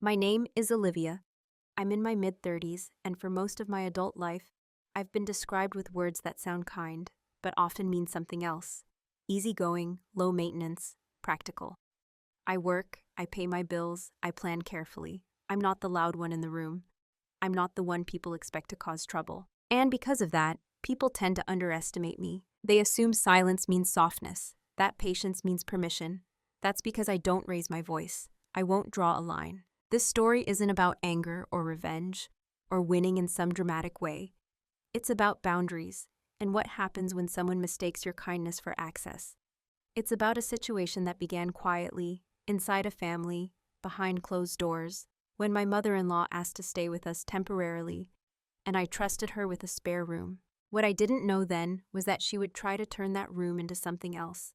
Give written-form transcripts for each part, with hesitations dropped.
My name is Olivia. I'm in my mid-30s, and for most of my adult life, I've been described with words that sound kind, but often mean something else. Easygoing, low maintenance, practical. I work, I pay my bills, I plan carefully. I'm not the loud one in the room. I'm not the one people expect to cause trouble. And because of that, people tend to underestimate me. They assume silence means softness, that patience means permission. That's because I don't raise my voice. I won't draw a line. This story isn't about anger or revenge or winning in some dramatic way. It's about boundaries and what happens when someone mistakes your kindness for access. It's about a situation that began quietly, inside a family, behind closed doors, when my mother-in-law asked to stay with us temporarily, and I trusted her with a spare room. What I didn't know then was that she would try to turn that room into something else,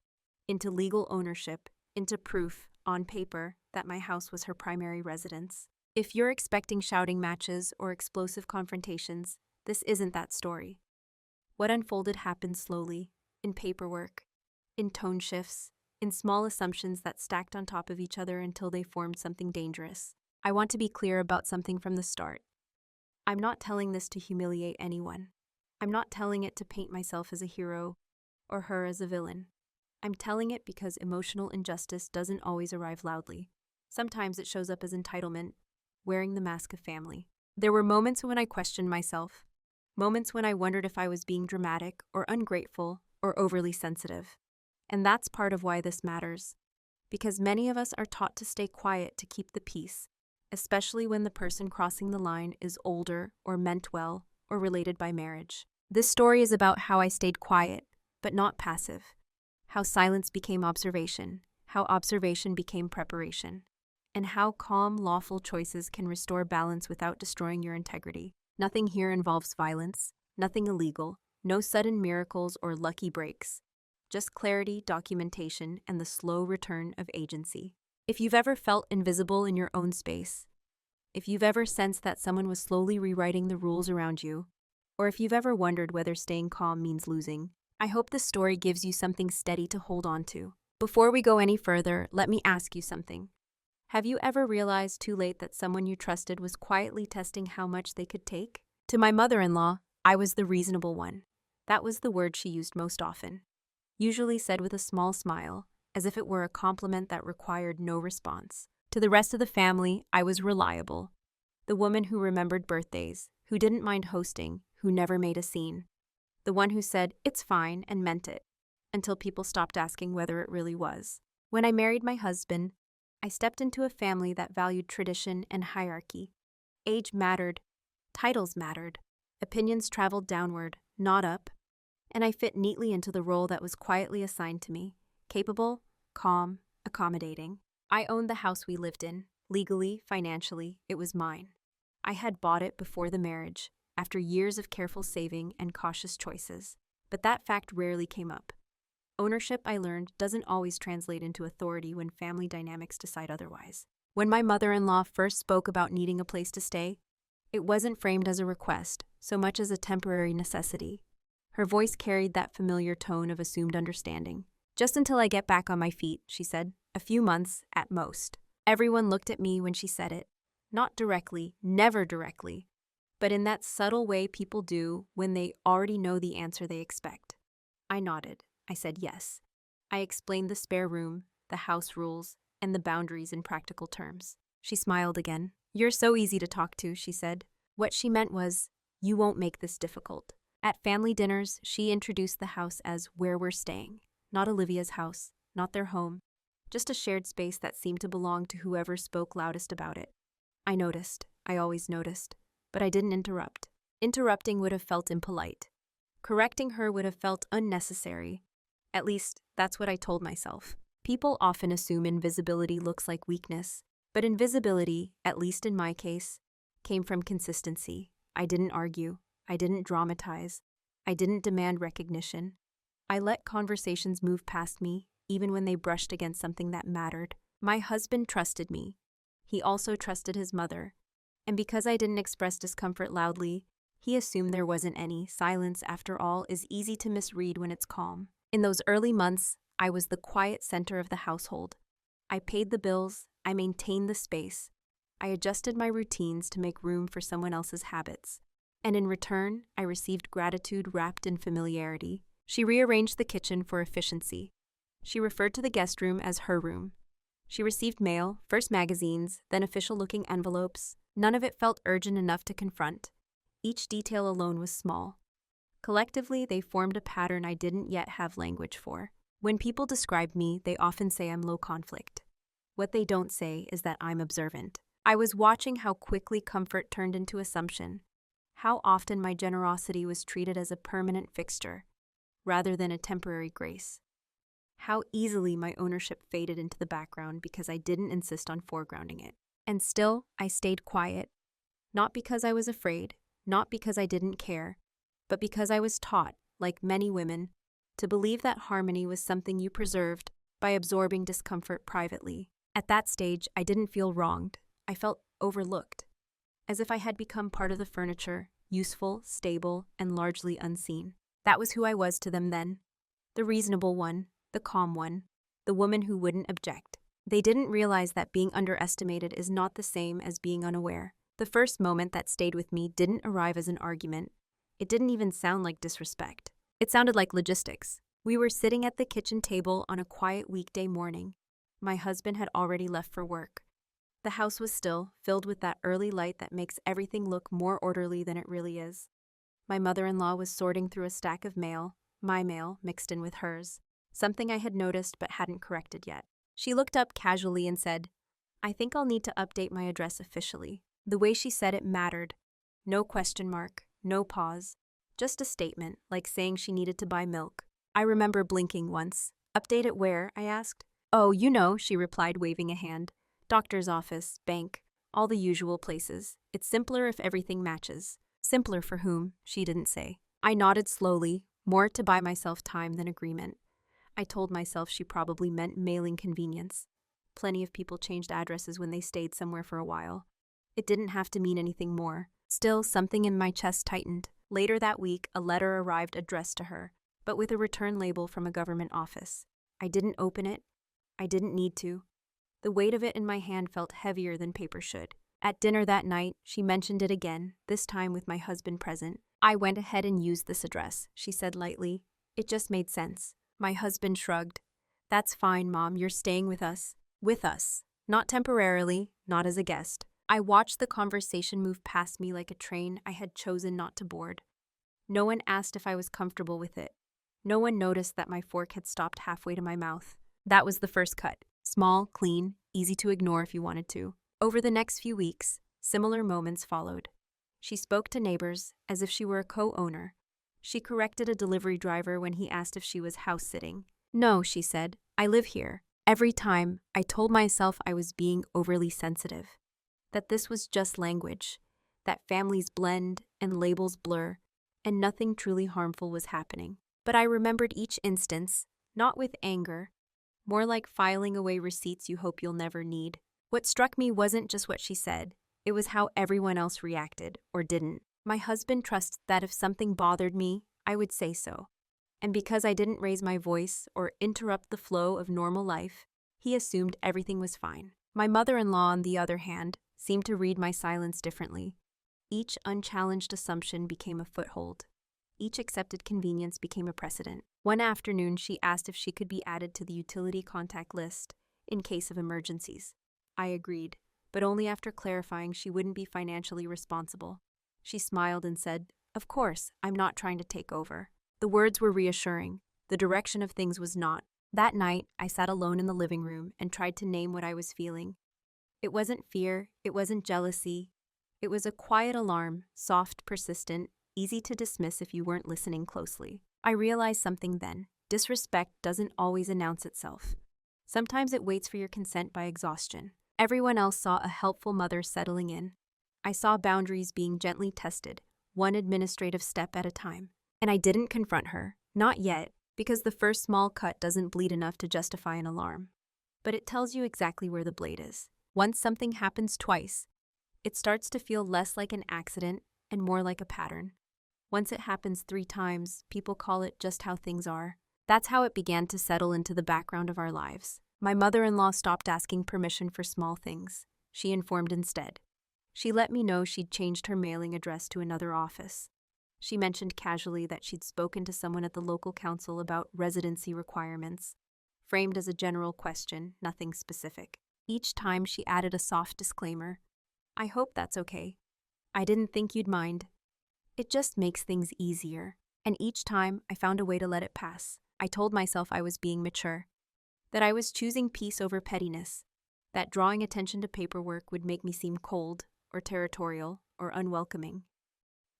into legal ownership, into proof, on paper, that my house was her primary residence. If you're expecting shouting matches or explosive confrontations, this isn't that story. What unfolded happened slowly, in paperwork, in tone shifts, in small assumptions that stacked on top of each other until they formed something dangerous. I want to be clear about something from the start. I'm not telling this to humiliate anyone. I'm not telling it to paint myself as a hero or her as a villain. I'm telling it because emotional injustice doesn't always arrive loudly. Sometimes it shows up as entitlement, wearing the mask of family. There were moments when I questioned myself, moments when I wondered if I was being dramatic or ungrateful or overly sensitive. And that's part of why this matters, because many of us are taught to stay quiet to keep the peace, especially when the person crossing the line is older or meant well or related by marriage. This story is about how I stayed quiet, but not passive. How silence became observation, how observation became preparation, and how calm, lawful choices can restore balance without destroying your integrity. Nothing here involves violence, nothing illegal, no sudden miracles or lucky breaks. Just clarity, documentation, and the slow return of agency. If you've ever felt invisible in your own space, if you've ever sensed that someone was slowly rewriting the rules around you, or if you've ever wondered whether staying calm means losing, I hope this story gives you something steady to hold on to. Before we go any further, let me ask you something. Have you ever realized too late that someone you trusted was quietly testing how much they could take? To my mother-in-law, I was the reasonable one. That was the word she used most often, usually said with a small smile, as if it were a compliment that required no response. To the rest of the family, I was reliable. The woman who remembered birthdays, who didn't mind hosting, who never made a scene. The one who said, "It's fine," and meant it, until people stopped asking whether it really was. When I married my husband, I stepped into a family that valued tradition and hierarchy. Age mattered, titles mattered, opinions traveled downward, not up, and I fit neatly into the role that was quietly assigned to me: capable, calm, accommodating. I owned the house we lived in. Legally, financially, it was mine. I had bought it before the marriage, after years of careful saving and cautious choices, but that fact rarely came up. Ownership, I learned, doesn't always translate into authority when family dynamics decide otherwise. When my mother-in-law first spoke about needing a place to stay, it wasn't framed as a request, so much as a temporary necessity. Her voice carried that familiar tone of assumed understanding. "Just until I get back on my feet," she said. "A few months, at most." Everyone looked at me when she said it. Not directly, never directly, but in that subtle way people do when they already know the answer they expect. I nodded. I said yes. I explained the spare room, the house rules, and the boundaries in practical terms. She smiled again. "You're so easy to talk to," she said. What she meant was, "You won't make this difficult." At family dinners, she introduced the house as where we're staying. Not Olivia's house, not their home, just a shared space that seemed to belong to whoever spoke loudest about it. I noticed. I always noticed. But I didn't interrupt. Interrupting would have felt impolite. Correcting her would have felt unnecessary. At least, that's what I told myself. People often assume invisibility looks like weakness, but invisibility, at least in my case, came from consistency. I didn't argue. I didn't dramatize. I didn't demand recognition. I let conversations move past me, even when they brushed against something that mattered. My husband trusted me. He also trusted his mother. And because I didn't express discomfort loudly, he assumed there wasn't any. Silence, after all, is easy to misread when it's calm. In those early months, I was the quiet center of the household. I paid the bills, I maintained the space, I adjusted my routines to make room for someone else's habits. And in return, I received gratitude wrapped in familiarity. She rearranged the kitchen for efficiency. She referred to the guest room as her room. She received mail, first magazines, then official-looking envelopes. None of it felt urgent enough to confront. Each detail alone was small. Collectively, they formed a pattern I didn't yet have language for. When people describe me, they often say I'm low conflict. What they don't say is that I'm observant. I was watching how quickly comfort turned into assumption, how often my generosity was treated as a permanent fixture, rather than a temporary grace. How easily my ownership faded into the background because I didn't insist on foregrounding it. And still, I stayed quiet. Not because I was afraid, not because I didn't care, but because I was taught, like many women, to believe that harmony was something you preserved by absorbing discomfort privately. At that stage, I didn't feel wronged. I felt overlooked, as if I had become part of the furniture, useful, stable, and largely unseen. That was who I was to them then. The reasonable one, the calm one, the woman who wouldn't object. They didn't realize that being underestimated is not the same as being unaware. The first moment that stayed with me didn't arrive as an argument. It didn't even sound like disrespect. It sounded like logistics. We were sitting at the kitchen table on a quiet weekday morning. My husband had already left for work. The house was still, filled with that early light that makes everything look more orderly than it really is. My mother-in-law was sorting through a stack of mail, my mail mixed in with hers, something I had noticed but hadn't corrected yet. She looked up casually and said, "I think I'll need to update my address officially." The way she said it mattered. No question mark, no pause. Just a statement, like saying she needed to buy milk. I remember blinking once. "Update it where?" I asked. "Oh, you know," she replied, waving a hand. "Doctor's office, bank, all the usual places. It's simpler if everything matches." Simpler for whom, she didn't say. I nodded slowly, more to buy myself time than agreement. I told myself she probably meant mailing convenience. Plenty of people changed addresses when they stayed somewhere for a while. It didn't have to mean anything more. Still, something in my chest tightened. Later that week, a letter arrived addressed to her, but with a return label from a government office. I didn't open it. I didn't need to. The weight of it in my hand felt heavier than paper should. At dinner that night, she mentioned it again, this time with my husband present. "I went ahead and used this address," she said lightly. "It just made sense." My husband shrugged. "That's fine, Mom, you're staying with us." With us. Not temporarily, not as a guest. I watched the conversation move past me like a train I had chosen not to board. No one asked if I was comfortable with it. No one noticed that my fork had stopped halfway to my mouth. That was the first cut. Small, clean, easy to ignore if you wanted to. Over the next few weeks, similar moments followed. She spoke to neighbors as if she were a co-owner. She corrected a delivery driver when he asked if she was house-sitting. "No," she said, "I live here." Every time, I told myself I was being overly sensitive. That this was just language. That families blend and labels blur, and nothing truly harmful was happening. But I remembered each instance, not with anger, more like filing away receipts you hope you'll never need. What struck me wasn't just what she said, it was how everyone else reacted, or didn't. My husband trusts that if something bothered me, I would say so. And because I didn't raise my voice or interrupt the flow of normal life, he assumed everything was fine. My mother-in-law, on the other hand, seemed to read my silence differently. Each unchallenged assumption became a foothold. Each accepted convenience became a precedent. One afternoon, she asked if she could be added to the utility contact list in case of emergencies. I agreed, but only after clarifying she wouldn't be financially responsible. She smiled and said, "Of course, I'm not trying to take over." The words were reassuring. The direction of things was not. That night, I sat alone in the living room and tried to name what I was feeling. It wasn't fear, it wasn't jealousy. It was a quiet alarm, soft, persistent, easy to dismiss if you weren't listening closely. I realized something then. Disrespect doesn't always announce itself. Sometimes it waits for your consent by exhaustion. Everyone else saw a helpful mother settling in. I saw boundaries being gently tested, one administrative step at a time. And I didn't confront her, not yet, because the first small cut doesn't bleed enough to justify an alarm. But it tells you exactly where the blade is. Once something happens twice, it starts to feel less like an accident and more like a pattern. Once it happens 3 times, people call it just how things are. That's how it began to settle into the background of our lives. My mother-in-law stopped asking permission for small things. she informed instead. She let me know she'd changed her mailing address to another office. She mentioned casually that she'd spoken to someone at the local council about residency requirements, framed as a general question, nothing specific. Each time she added a soft disclaimer. I hope that's okay. I didn't think you'd mind. It just makes things easier. And each time I found a way to let it pass. I told myself I was being mature, that I was choosing peace over pettiness, that drawing attention to paperwork would make me seem cold or territorial or unwelcoming.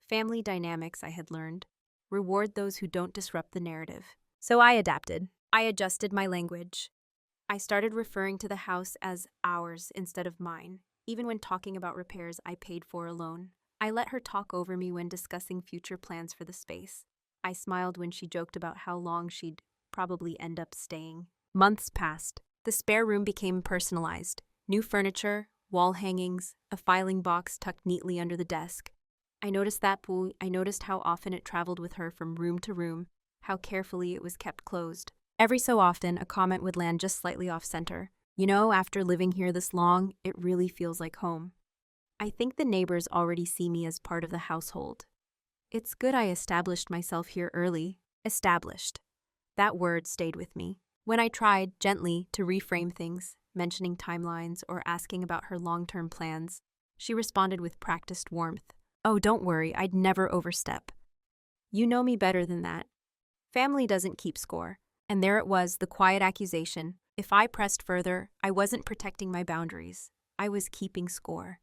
Family dynamics, I had learned, reward those who don't disrupt the narrative. So I adapted. I adjusted my language. I started referring to the house as ours instead of mine, even when talking about repairs I paid for alone. I let her talk over me when discussing future plans for the space. I smiled when she joked about how long she'd probably end up staying. Months passed. The spare room became personalized. New furniture, wall hangings, a filing box tucked neatly under the desk. I noticed how often it traveled with her from room to room, how carefully it was kept closed. Every so often, a comment would land just slightly off-center. You know, after living here this long, it really feels like home. I think the neighbors already see me as part of the household. It's good I established myself here early. Established. That word stayed with me. When I tried, gently, to reframe things, mentioning timelines or asking about her long-term plans, she responded with practiced warmth. Oh, don't worry, I'd never overstep. You know me better than that. Family doesn't keep score. And there it was, the quiet accusation. If I pressed further, I wasn't protecting my boundaries. I was keeping score.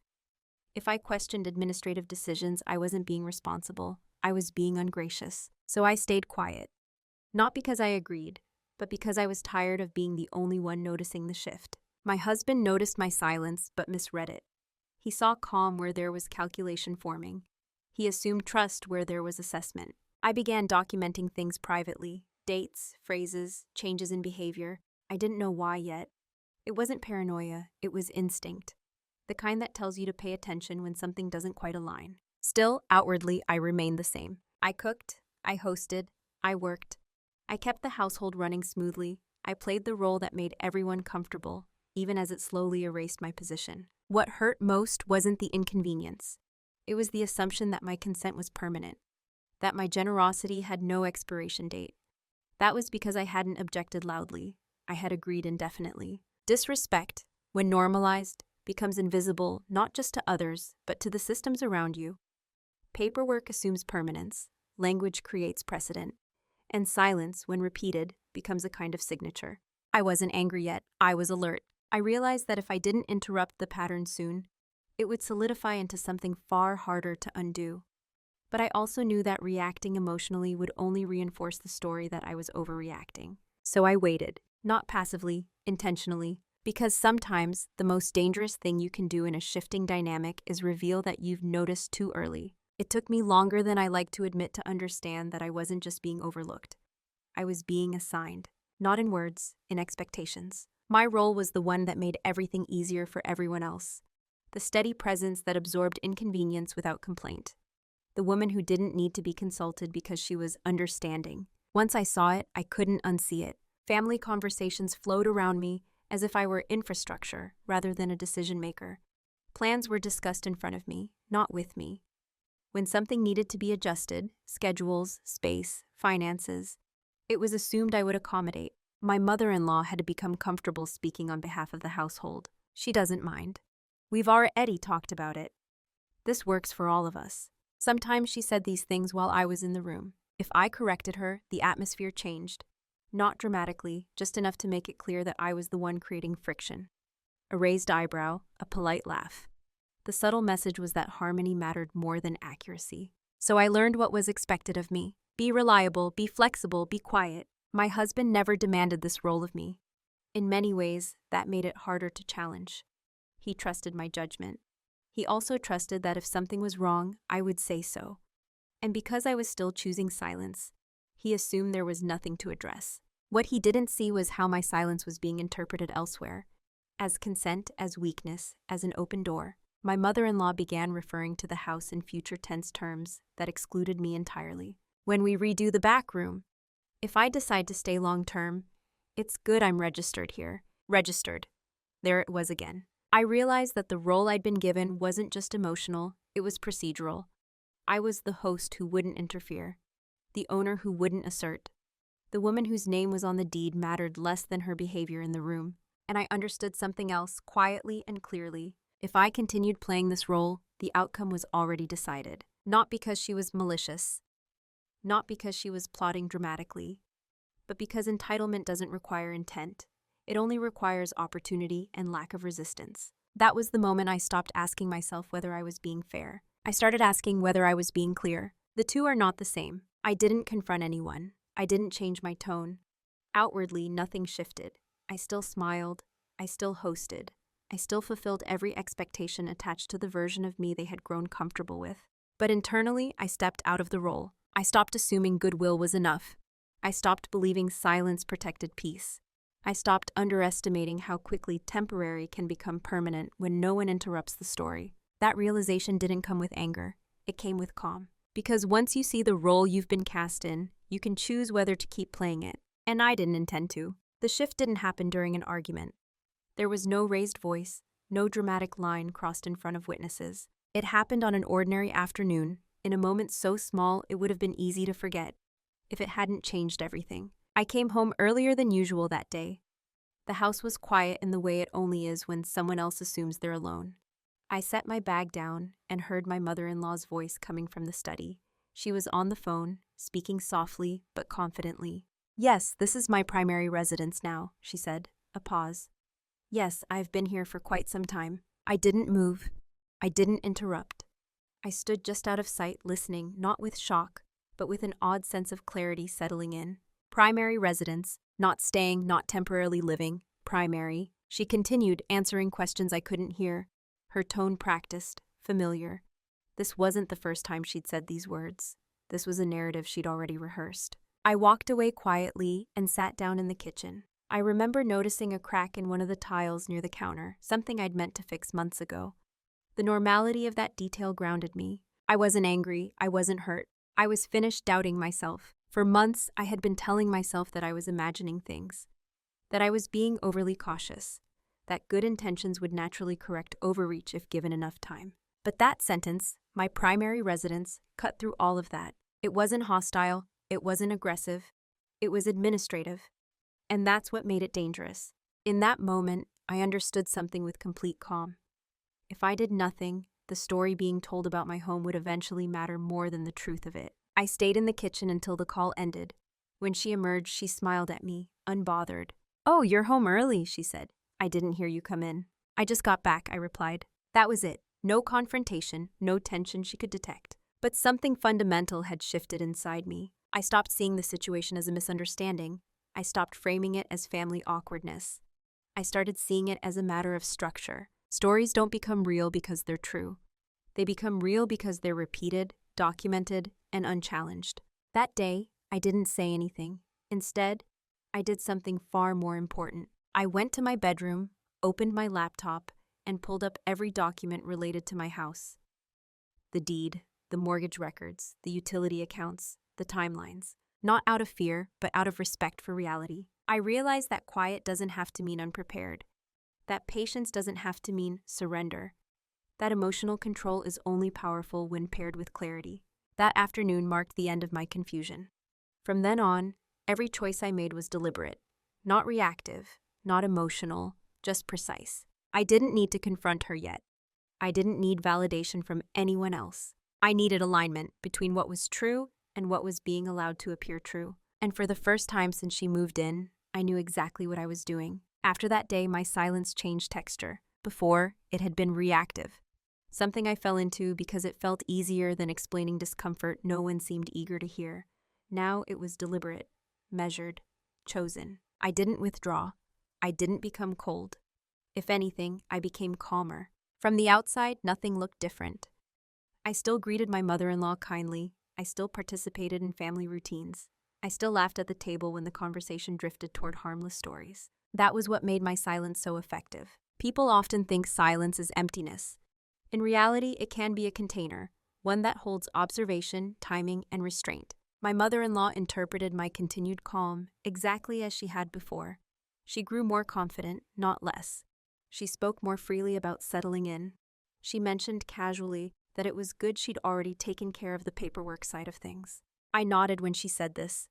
If I questioned administrative decisions, I wasn't being responsible. I was being ungracious. So I stayed quiet. Not because I agreed, but because I was tired of being the only one noticing the shift. My husband noticed my silence, but misread it. He saw calm where there was calculation forming. He assumed trust where there was assessment. I began documenting things privately. Dates, phrases, changes in behavior. I didn't know why yet. It wasn't paranoia, it was instinct. The kind that tells you to pay attention when something doesn't quite align. Still, outwardly, I remained the same. I cooked, I hosted, I worked. I kept the household running smoothly. I played the role that made everyone comfortable, even as it slowly erased my position. What hurt most wasn't the inconvenience. It was the assumption that my consent was permanent, that my generosity had no expiration date. That was because I hadn't objected loudly. I had agreed indefinitely. Disrespect, when normalized, becomes invisible not just to others, but to the systems around you. Paperwork assumes permanence, language creates precedent, and silence, when repeated, becomes a kind of signature. I wasn't angry yet, I was alert. I realized that if I didn't interrupt the pattern soon, it would solidify into something far harder to undo. But I also knew that reacting emotionally would only reinforce the story that I was overreacting. So I waited, not passively, intentionally, because sometimes the most dangerous thing you can do in a shifting dynamic is reveal that you've noticed too early. It took me longer than I like to admit to understand that I wasn't just being overlooked. I was being assigned, not in words, in expectations. My role was the one that made everything easier for everyone else. The steady presence that absorbed inconvenience without complaint. The woman who didn't need to be consulted because she was understanding. Once I saw it, I couldn't unsee it. Family conversations flowed around me as if I were infrastructure rather than a decision maker. Plans were discussed in front of me, not with me. When something needed to be adjusted, schedules, space, finances, it was assumed I would accommodate. My mother-in-law had to become comfortable speaking on behalf of the household. She doesn't mind. We've already talked about it. This works for all of us. Sometimes she said these things while I was in the room. If I corrected her, the atmosphere changed. Not dramatically, just enough to make it clear that I was the one creating friction. A raised eyebrow, a polite laugh. The subtle message was that harmony mattered more than accuracy. So I learned what was expected of me. Be reliable, be flexible, be quiet. My husband never demanded this role of me. In many ways, that made it harder to challenge. He trusted my judgment. He also trusted that if something was wrong, I would say so. And because I was still choosing silence, he assumed there was nothing to address. What he didn't see was how my silence was being interpreted elsewhere. As consent, as weakness, as an open door. My mother-in-law began referring to the house in future tense terms that excluded me entirely. When we redo the back room, if I decide to stay long-term, it's good I'm registered here. Registered. There it was again. I realized that the role I'd been given wasn't just emotional, it was procedural. I was the host who wouldn't interfere, the owner who wouldn't assert. The woman whose name was on the deed mattered less than her behavior in the room. And I understood something else quietly and clearly. If I continued playing this role, the outcome was already decided. Not because she was malicious, not because she was plotting dramatically, but because entitlement doesn't require intent. It only requires opportunity and lack of resistance. That was the moment I stopped asking myself whether I was being fair. I started asking whether I was being clear. The two are not the same. I didn't confront anyone. I didn't change my tone. Outwardly, nothing shifted. I still smiled. I still hosted. I still fulfilled every expectation attached to the version of me they had grown comfortable with. But internally, I stepped out of the role. I stopped assuming goodwill was enough. I stopped believing silence protected peace. I stopped underestimating how quickly temporary can become permanent when no one interrupts the story. That realization didn't come with anger. It came with calm. Because once you see the role you've been cast in, you can choose whether to keep playing it. And I didn't intend to. The shift didn't happen during an argument. There was no raised voice, no dramatic line crossed in front of witnesses. It happened on an ordinary afternoon, in a moment so small it would have been easy to forget, if it hadn't changed everything. I came home earlier than usual that day. The house was quiet in the way it only is when someone else assumes they're alone. I set my bag down and heard my mother-in-law's voice coming from the study. She was on the phone, speaking softly but confidently. "Yes, this is my primary residence now," she said. A pause. "Yes, I've been here for quite some time." I didn't move. I didn't interrupt. I stood just out of sight, listening, not with shock, but with an odd sense of clarity settling in. "Primary residence, not staying, not temporarily living. Primary." She continued, answering questions I couldn't hear. Her tone practiced, familiar. This wasn't the first time she'd said these words. This was a narrative she'd already rehearsed. I walked away quietly and sat down in the kitchen. I remember noticing a crack in one of the tiles near the counter, something I'd meant to fix months ago. The normality of that detail grounded me. I wasn't angry. I wasn't hurt. I was finished doubting myself. For months, I had been telling myself that I was imagining things, that I was being overly cautious, that good intentions would naturally correct overreach if given enough time. But that sentence, my primary residence, cut through all of that. It wasn't hostile. It wasn't aggressive. It was administrative. And that's what made it dangerous. In that moment, I understood something with complete calm. If I did nothing, the story being told about my home would eventually matter more than the truth of it. I stayed in the kitchen until the call ended. When she emerged, she smiled at me, unbothered. "Oh, you're home early," she said. "I didn't hear you come in." "I just got back," I replied. That was it. No confrontation, no tension she could detect. But something fundamental had shifted inside me. I stopped seeing the situation as a misunderstanding. I stopped framing it as family awkwardness. I started seeing it as a matter of structure. Stories don't become real because they're true. They become real because they're repeated, documented, and unchallenged. That day, I didn't say anything. Instead, I did something far more important. I went to my bedroom, opened my laptop, and pulled up every document related to my house. The deed, the mortgage records, the utility accounts, the timelines. Not out of fear, but out of respect for reality. I realized that quiet doesn't have to mean unprepared. That patience doesn't have to mean surrender. That emotional control is only powerful when paired with clarity. That afternoon marked the end of my confusion. From then on, every choice I made was deliberate. Not reactive, not emotional, just precise. I didn't need to confront her yet. I didn't need validation from anyone else. I needed alignment between what was true and what was being allowed to appear true. And for the first time since she moved in, I knew exactly what I was doing. After that day, my silence changed texture. Before, it had been reactive. Something I fell into because it felt easier than explaining discomfort no one seemed eager to hear. Now it was deliberate, measured, chosen. I didn't withdraw. I didn't become cold. If anything, I became calmer. From the outside, nothing looked different. I still greeted my mother-in-law kindly. I still participated in family routines. I still laughed at the table when the conversation drifted toward harmless stories. That was what made my silence so effective. People often think silence is emptiness. In reality, it can be a container, one that holds observation, timing, and restraint. My mother-in-law interpreted my continued calm exactly as she had before. She grew more confident, not less. She spoke more freely about settling in. She mentioned casually that it was good she'd already taken care of the paperwork side of things. I nodded when she said this.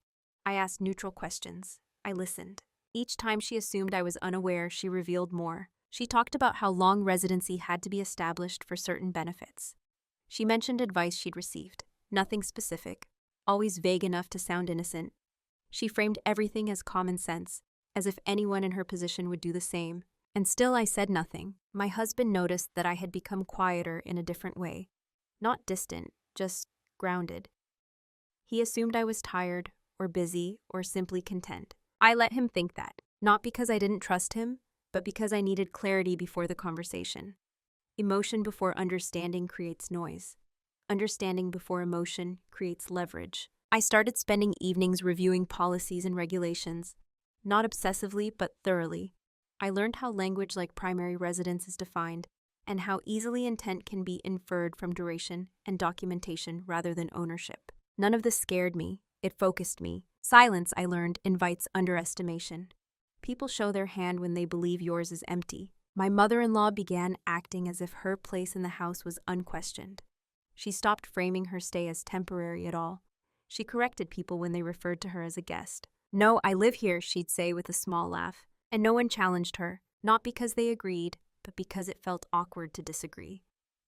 I asked neutral questions. I listened. Each time she assumed I was unaware, she revealed more. She talked about how long residency had to be established for certain benefits. She mentioned advice she'd received. Nothing specific, always vague enough to sound innocent. She framed everything as common sense, as if anyone in her position would do the same. And still I said nothing. My husband noticed that I had become quieter in a different way. Not distant, just grounded. He assumed I was tired, or busy, or simply content. I let him think that, not because I didn't trust him, but because I needed clarity before the conversation. Emotion before understanding creates noise. Understanding before emotion creates leverage. I started spending evenings reviewing policies and regulations, not obsessively but thoroughly. I learned how language like primary residence is defined, and how easily intent can be inferred from duration and documentation rather than ownership. None of this scared me, it focused me. Silence, I learned, invites underestimation. People show their hand when they believe yours is empty. My mother-in-law began acting as if her place in the house was unquestioned. She stopped framing her stay as temporary at all. She corrected people when they referred to her as a guest. "No, I live here," she'd say with a small laugh. And no one challenged her, not because they agreed, but because it felt awkward to disagree.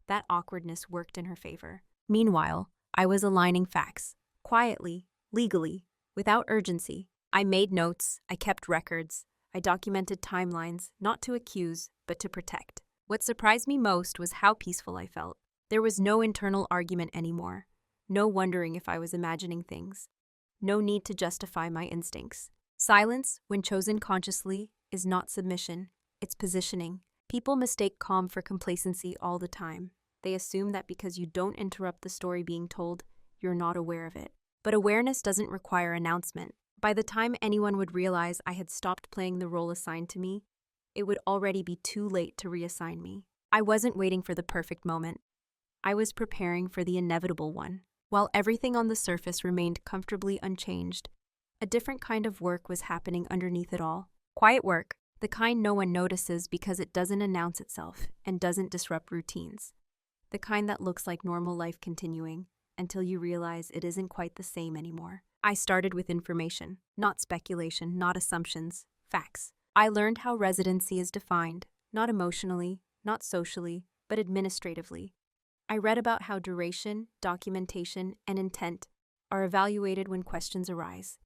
That awkwardness worked in her favor. Meanwhile, I was aligning facts, quietly, legally, without urgency. I made notes, I kept records, I documented timelines, not to accuse, but to protect. What surprised me most was how peaceful I felt. There was no internal argument anymore, no wondering if I was imagining things, no need to justify my instincts. Silence, when chosen consciously, is not submission, it's positioning. People mistake calm for complacency all the time. They assume that because you don't interrupt the story being told, you're not aware of it. But awareness doesn't require announcement. By the time anyone would realize I had stopped playing the role assigned to me, it would already be too late to reassign me. I wasn't waiting for the perfect moment. I was preparing for the inevitable one. While everything on the surface remained comfortably unchanged, a different kind of work was happening underneath it all. Quiet work, the kind no one notices because it doesn't announce itself and doesn't disrupt routines. The kind that looks like normal life continuing until you realize it isn't quite the same anymore. I started with information, not speculation, not assumptions, facts. I learned how residency is defined, not emotionally, not socially, but administratively. I read about how duration, documentation, and intent are evaluated when questions arise.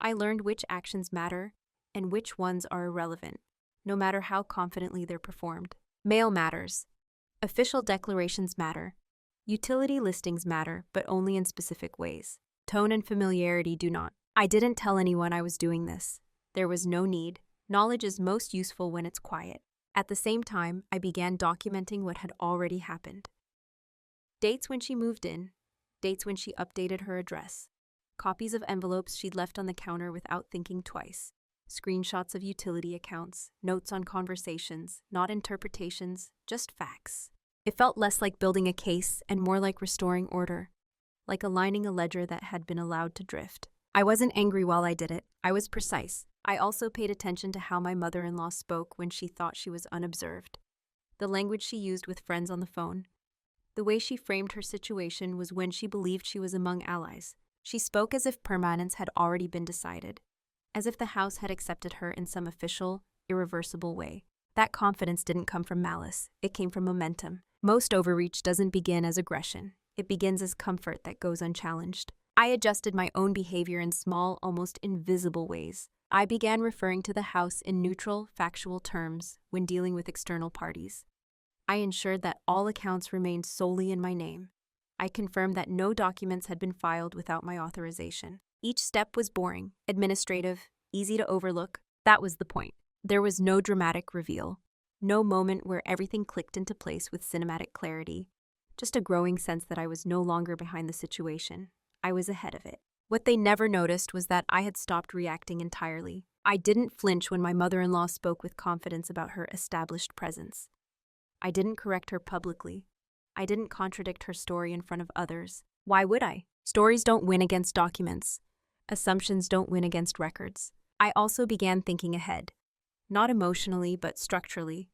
I learned which actions matter and which ones are irrelevant, no matter how confidently they're performed. Mail matters. Official declarations matter. Utility listings matter, but only in specific ways. Tone and familiarity do not. I didn't tell anyone I was doing this. There was no need. Knowledge is most useful when it's quiet. At the same time, I began documenting what had already happened. Dates when she moved in, dates when she updated her address, copies of envelopes she'd left on the counter without thinking twice, screenshots of utility accounts, notes on conversations, not interpretations, just facts. It felt less like building a case and more like restoring order, like aligning a ledger that had been allowed to drift. I wasn't angry while I did it. I was precise. I also paid attention to how my mother-in-law spoke when she thought she was unobserved. The language she used with friends on the phone. The way she framed her situation was when she believed she was among allies. She spoke as if permanence had already been decided, as if the house had accepted her in some official, irreversible way. That confidence didn't come from malice. It came from momentum. Most overreach doesn't begin as aggression. It begins as comfort that goes unchallenged. I adjusted my own behavior in small, almost invisible ways. I began referring to the house in neutral, factual terms when dealing with external parties. I ensured that all accounts remained solely in my name. I confirmed that no documents had been filed without my authorization. Each step was boring, administrative, easy to overlook. That was the point. There was no dramatic reveal, no moment where everything clicked into place with cinematic clarity, just a growing sense that I was no longer behind the situation. I was ahead of it. What they never noticed was that I had stopped reacting entirely. I didn't flinch when my mother-in-law spoke with confidence about her established presence. I didn't correct her publicly. I didn't contradict her story in front of others. Why would I? Stories don't win against documents. Assumptions don't win against records. I also began thinking ahead. Not emotionally, but structurally.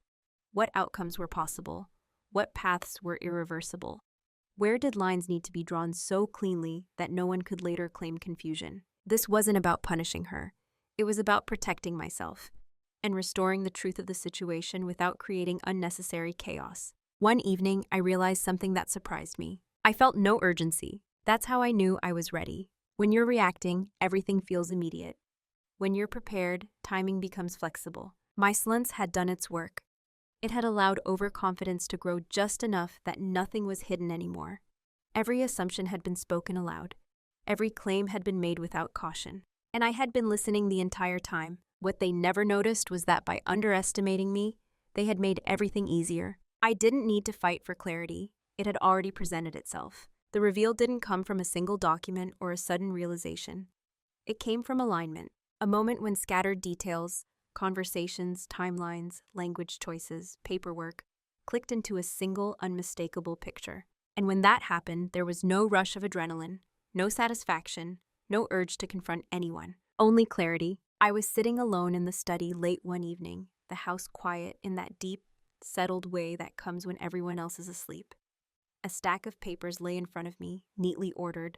What outcomes were possible? What paths were irreversible? Where did lines need to be drawn so cleanly that no one could later claim confusion? This wasn't about punishing her. It was about protecting myself and restoring the truth of the situation without creating unnecessary chaos. One evening, I realized something that surprised me. I felt no urgency. That's how I knew I was ready. When you're reacting, everything feels immediate. When you're prepared, timing becomes flexible. My silence had done its work. It had allowed overconfidence to grow just enough that nothing was hidden anymore. Every assumption had been spoken aloud. Every claim had been made without caution. And I had been listening the entire time. What they never noticed was that by underestimating me, they had made everything easier. I didn't need to fight for clarity. It had already presented itself. The reveal didn't come from a single document or a sudden realization. It came from alignment, a moment when scattered details, conversations, timelines, language choices, paperwork, clicked into a single, unmistakable picture. And when that happened, there was no rush of adrenaline, no satisfaction, no urge to confront anyone. Only clarity. I was sitting alone in the study late one evening, the house quiet in that deep, settled way that comes when everyone else is asleep. A stack of papers lay in front of me, neatly ordered,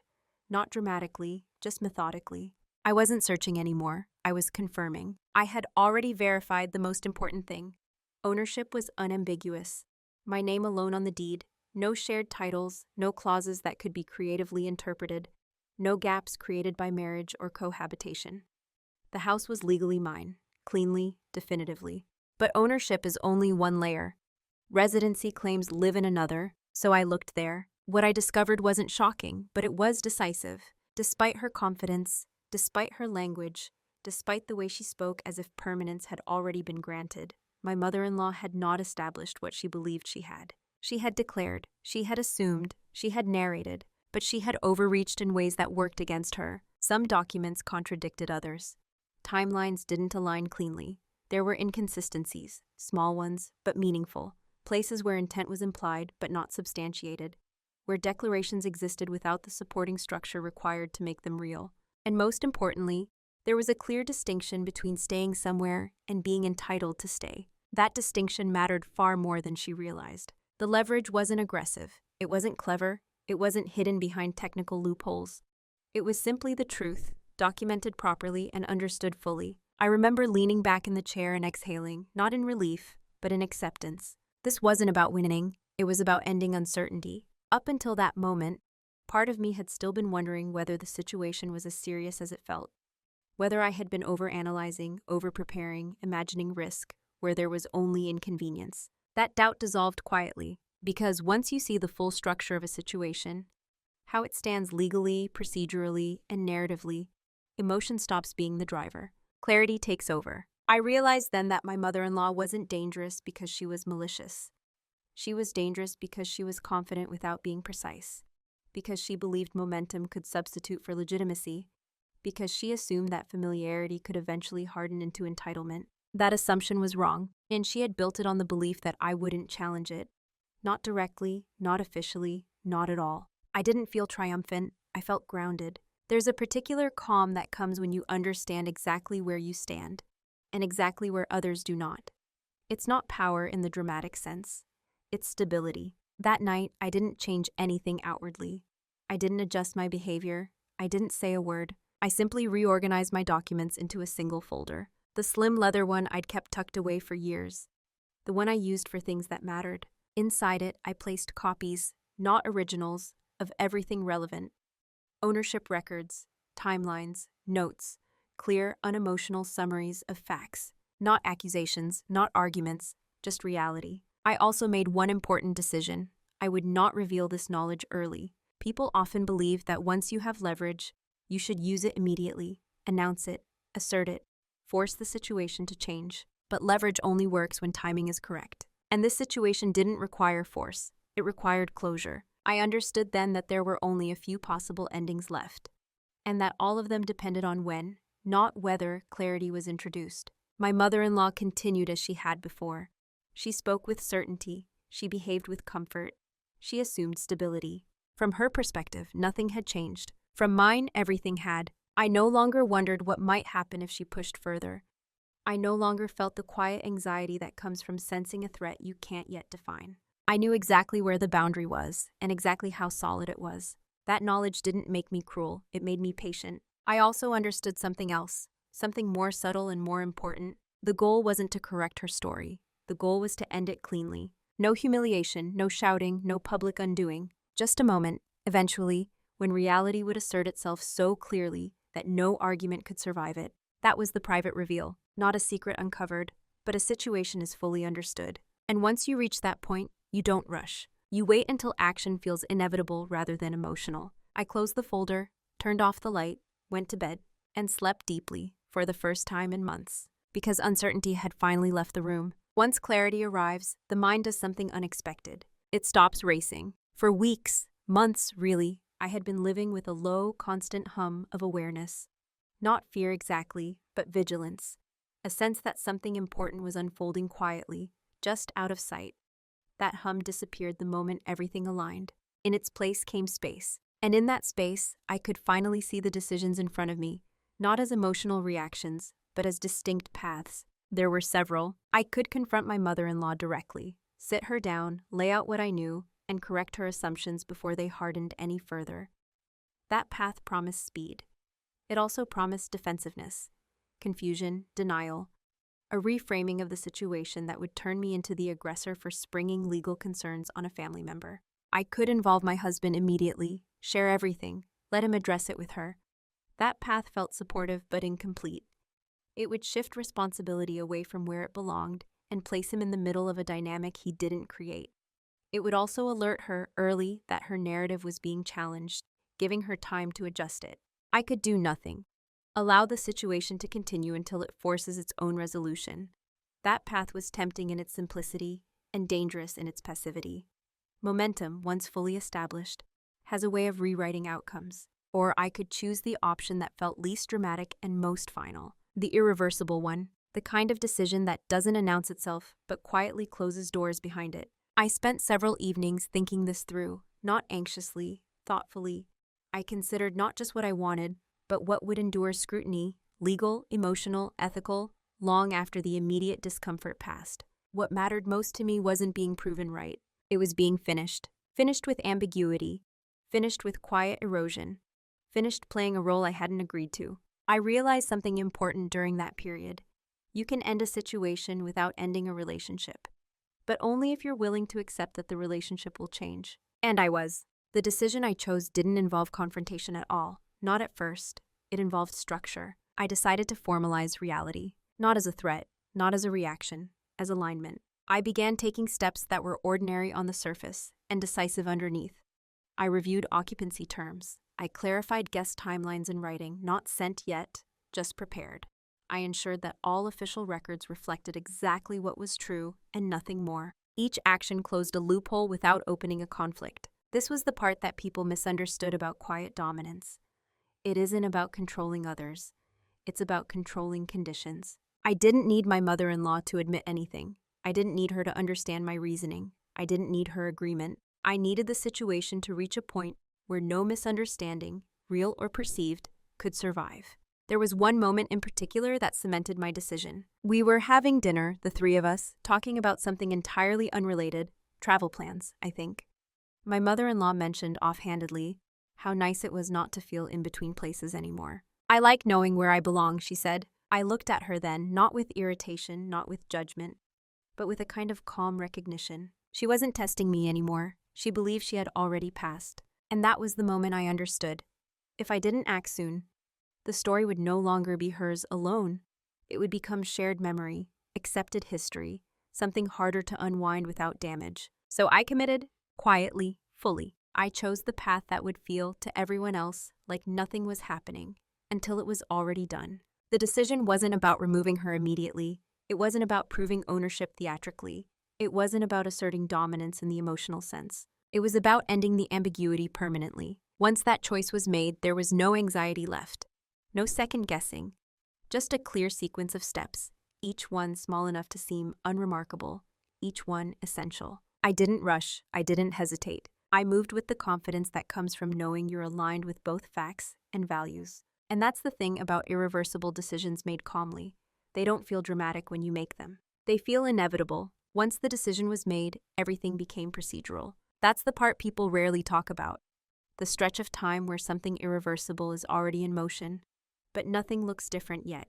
not dramatically, just methodically. I wasn't searching anymore. I was confirming. I had already verified the most important thing. Ownership was unambiguous. My name alone on the deed, no shared titles, no clauses that could be creatively interpreted, no gaps created by marriage or cohabitation. The house was legally mine, cleanly, definitively. But ownership is only one layer. Residency claims live in another, so I looked there. What I discovered wasn't shocking, but it was decisive. Despite her confidence, despite her language, despite the way she spoke as if permanence had already been granted, my mother-in-law had not established what she believed she had. She had declared, she had assumed, she had narrated, but she had overreached in ways that worked against her. Some documents contradicted others. Timelines didn't align cleanly. There were inconsistencies, small ones, but meaningful. Places where intent was implied, but not substantiated. Where declarations existed without the supporting structure required to make them real. And most importantly, there was a clear distinction between staying somewhere and being entitled to stay. That distinction mattered far more than she realized. The leverage wasn't aggressive. It wasn't clever. It wasn't hidden behind technical loopholes. It was simply the truth, documented properly and understood fully. I remember leaning back in the chair and exhaling, not in relief, but in acceptance. This wasn't about winning. It was about ending uncertainty. Up until that moment, part of me had still been wondering whether the situation was as serious as it felt. Whether I had been overanalyzing, over-preparing, imagining risk, where there was only inconvenience. That doubt dissolved quietly, because once you see the full structure of a situation, how it stands legally, procedurally, and narratively, emotion stops being the driver. Clarity takes over. I realized then that my mother-in-law wasn't dangerous because she was malicious. She was dangerous because she was confident without being precise, because she believed momentum could substitute for legitimacy, because she assumed that familiarity could eventually harden into entitlement. That assumption was wrong, and she had built it on the belief that I wouldn't challenge it. Not directly, not officially, not at all. I didn't feel triumphant. I felt grounded. There's a particular calm that comes when you understand exactly where you stand, and exactly where others do not. It's not power in the dramatic sense. It's stability. That night, I didn't change anything outwardly. I didn't adjust my behavior. I didn't say a word. I simply reorganized my documents into a single folder. The slim leather one I'd kept tucked away for years. The one I used for things that mattered. Inside it, I placed copies, not originals, of everything relevant. Ownership records, timelines, notes, clear, unemotional summaries of facts. Not accusations, not arguments, just reality. I also made one important decision. I would not reveal this knowledge early. People often believe that once you have leverage, you should use it immediately, announce it, assert it, force the situation to change. But leverage only works when timing is correct. And this situation didn't require force. It required closure. I understood then that there were only a few possible endings left, and that all of them depended on when, not whether, clarity was introduced. My mother-in-law continued as she had before. She spoke with certainty. She behaved with comfort. She assumed stability. From her perspective, nothing had changed. From mine, everything had. I no longer wondered what might happen if she pushed further. I no longer felt the quiet anxiety that comes from sensing a threat you can't yet define. I knew exactly where the boundary was and exactly how solid it was. That knowledge didn't make me cruel, it made me patient. I also understood something else, something more subtle and more important. The goal wasn't to correct her story. The goal was to end it cleanly. No humiliation, no shouting, no public undoing. Just a moment, eventually, when reality would assert itself so clearly that no argument could survive it. That was the private reveal, not a secret uncovered, but a situation is fully understood. And once you reach that point, you don't rush. You wait until action feels inevitable rather than emotional. I closed the folder, turned off the light, went to bed, and slept deeply for the first time in months, because uncertainty had finally left the room. Once clarity arrives, the mind does something unexpected. It stops racing. For weeks, months really, I had been living with a low, constant hum of awareness. Not fear exactly, but vigilance. A sense that something important was unfolding quietly, just out of sight. That hum disappeared the moment everything aligned. In its place came space. And in that space, I could finally see the decisions in front of me, not as emotional reactions, but as distinct paths. There were several. I could confront my mother-in-law directly, sit her down, lay out what I knew, and correct her assumptions before they hardened any further. That path promised speed. It also promised defensiveness, confusion, denial, a reframing of the situation that would turn me into the aggressor for springing legal concerns on a family member. I could involve my husband immediately, share everything, let him address it with her. That path felt supportive but incomplete. It would shift responsibility away from where it belonged and place him in the middle of a dynamic he didn't create. It would also alert her early that her narrative was being challenged, giving her time to adjust it. I could do nothing. Allow the situation to continue until it forces its own resolution. That path was tempting in its simplicity and dangerous in its passivity. Momentum, once fully established, has a way of rewriting outcomes. Or I could choose the option that felt least dramatic and most final. The irreversible one, the kind of decision that doesn't announce itself but quietly closes doors behind it. I spent several evenings thinking this through, not anxiously, thoughtfully. I considered not just what I wanted, but what would endure scrutiny, legal, emotional, ethical, long after the immediate discomfort passed. What mattered most to me wasn't being proven right. It was being finished. Finished with ambiguity. Finished with quiet erosion. Finished playing a role I hadn't agreed to. I realized something important during that period. You can end a situation without ending a relationship, but only if you're willing to accept that the relationship will change. And I was. The decision I chose didn't involve confrontation at all. Not at first. It involved structure. I decided to formalize reality. Not as a threat, not as a reaction, as alignment. I began taking steps that were ordinary on the surface and decisive underneath. I reviewed occupancy terms. I clarified guest timelines in writing, not sent yet, just prepared. I ensured that all official records reflected exactly what was true and nothing more. Each action closed a loophole without opening a conflict. This was the part that people misunderstood about quiet dominance. It isn't about controlling others. It's about controlling conditions. I didn't need my mother-in-law to admit anything. I didn't need her to understand my reasoning. I didn't need her agreement. I needed the situation to reach a point where no misunderstanding, real or perceived, could survive. There was one moment in particular that cemented my decision. We were having dinner, the three of us, talking about something entirely unrelated, travel plans, I think. My mother-in-law mentioned offhandedly how nice it was not to feel in between places anymore. I like knowing where I belong, she said. I looked at her then, not with irritation, not with judgment, but with a kind of calm recognition. She wasn't testing me anymore. She believed she had already passed. And that was the moment I understood. If I didn't act soon, the story would no longer be hers alone. It would become shared memory, accepted history, something harder to unwind without damage. So I committed, quietly, fully. I chose the path that would feel, to everyone else, like nothing was happening, until it was already done. The decision wasn't about removing her immediately. It wasn't about proving ownership theatrically. It wasn't about asserting dominance in the emotional sense. It was about ending the ambiguity permanently. Once that choice was made, there was no anxiety left. No second guessing. Just a clear sequence of steps, each one small enough to seem unremarkable, each one essential. I didn't rush. I didn't hesitate. I moved with the confidence that comes from knowing you're aligned with both facts and values. And that's the thing about irreversible decisions made calmly. They don't feel dramatic when you make them. They feel inevitable. Once the decision was made, everything became procedural. That's the part people rarely talk about. The stretch of time where something irreversible is already in motion, but nothing looks different yet.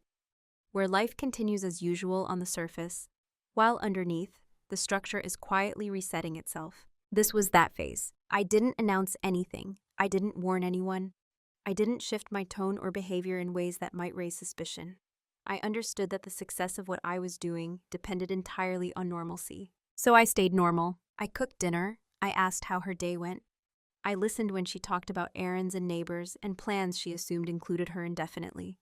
Where life continues as usual on the surface, while underneath, the structure is quietly resetting itself. This was that phase. I didn't announce anything. I didn't warn anyone. I didn't shift my tone or behavior in ways that might raise suspicion. I understood that the success of what I was doing depended entirely on normalcy. So I stayed normal. I cooked dinner. I asked how her day went. I listened when she talked about errands and neighbors and plans she assumed included her indefinitely.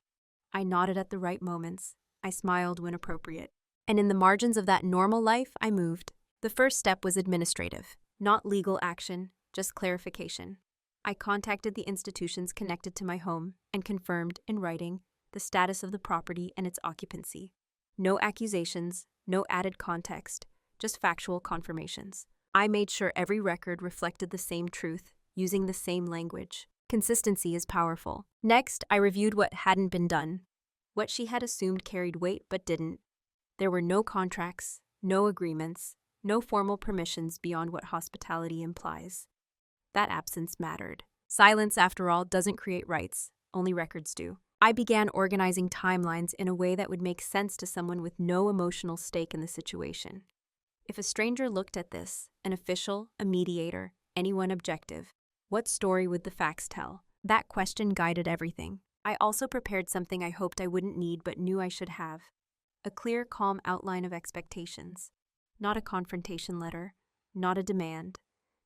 I nodded at the right moments. I smiled when appropriate. And in the margins of that normal life, I moved. The first step was administrative, not legal action, just clarification. I contacted the institutions connected to my home and confirmed, in writing, the status of the property and its occupancy. No accusations, no added context, just factual confirmations. I made sure every record reflected the same truth, using the same language. Consistency is powerful. Next, I reviewed what hadn't been done. What she had assumed carried weight but didn't. There were no contracts, no agreements, no formal permissions beyond what hospitality implies. That absence mattered. Silence, after all, doesn't create rights, only records do. I began organizing timelines in a way that would make sense to someone with no emotional stake in the situation. If a stranger looked at this, an official, a mediator, anyone objective, what story would the facts tell? That question guided everything. I also prepared something I hoped I wouldn't need but knew I should have. A clear, calm outline of expectations. Not a confrontation letter, not a demand,